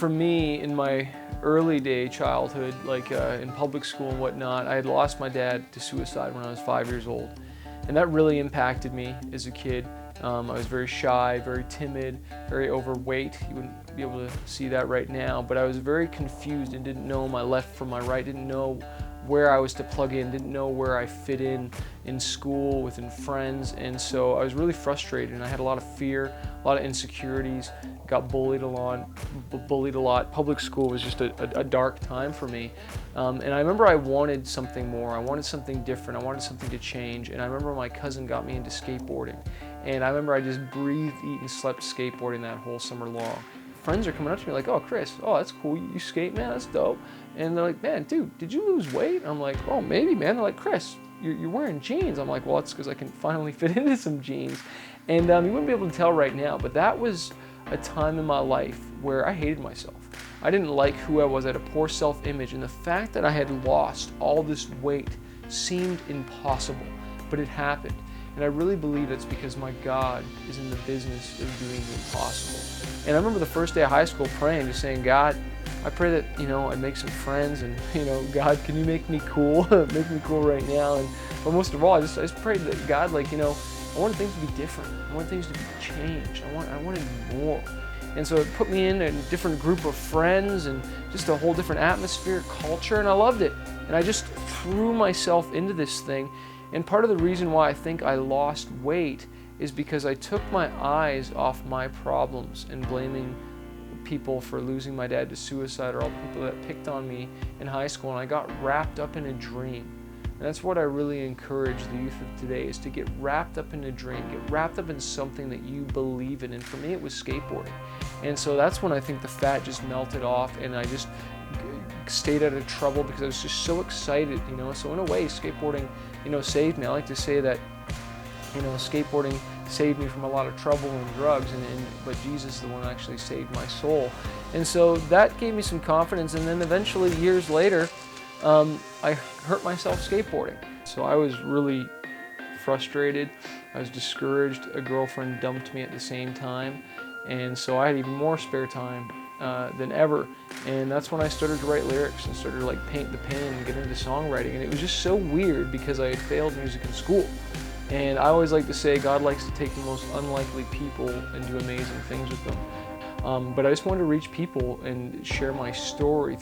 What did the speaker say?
For me, in my early day childhood, like in public school and whatnot, I had lost my dad to suicide when I was 5 years old. And that really impacted me as a kid. I was very shy, very timid, very overweight. You wouldn't be able to see that right now, but I was very confused and didn't know my left from my right, didn't know where I was to plug in, didn't know where I fit in school, within friends, and so I was really frustrated, and I had a lot of fear, a lot of insecurities, got bullied a lot. Public school was just a dark time for me, and I remember I wanted something more, I wanted something different, I wanted something to change, and I remember my cousin got me into skateboarding, and I remember I just breathed, eat, and slept skateboarding that whole summer long. Friends are coming up to me like, "Oh, Chris, oh, that's cool, you skate, man, that's dope." And they're like, "Man, dude, did you lose weight?" I'm like, "Oh, maybe, man." They're like, "Chris, you're wearing jeans." I'm like, "Well, it's because I can finally fit into some jeans." And you wouldn't be able to tell right now, but that was a time in my life where I hated myself. I didn't like who I was. I had a poor self-image, and the fact that I had lost all this weight seemed impossible, but it happened. And I really believe that's because my God is in the business of doing the impossible. And I remember the first day of high school praying, just saying, "God, I pray that, I'd make some friends, and, God, can you make me cool? Make me cool right now." But most of all, I just prayed that God, I wanted things to be different. I wanted things to be changed. I wanted more. And so it put me in a different group of friends and just a whole different atmosphere, culture, and I loved it. And I just threw myself into this thing. And part of the reason why I think I lost weight is because I took my eyes off my problems and blaming people for losing my dad to suicide or all the people that picked on me in high school, and I got wrapped up in a dream. And that's what I really encourage the youth of today, is to get wrapped up in a dream, get wrapped up in something that you believe in. And for me, it was skateboarding. And so that's when I think the fat just melted off, and I just stayed out of trouble because I was just so excited, So in a way, skateboarding, saved me. I like to say that, skateboarding saved me from a lot of trouble and drugs, but Jesus is the one that actually saved my soul. And so that gave me some confidence, and then eventually, years later, I hurt myself skateboarding. So I was really frustrated, I was discouraged, a girlfriend dumped me at the same time, and so I had even more spare time than ever. And that's when I started to write lyrics and started to paint the pen and get into songwriting. And it was just so weird because I had failed music in school. And I always like to say God likes to take the most unlikely people and do amazing things with them. But I just wanted to reach people and share my story.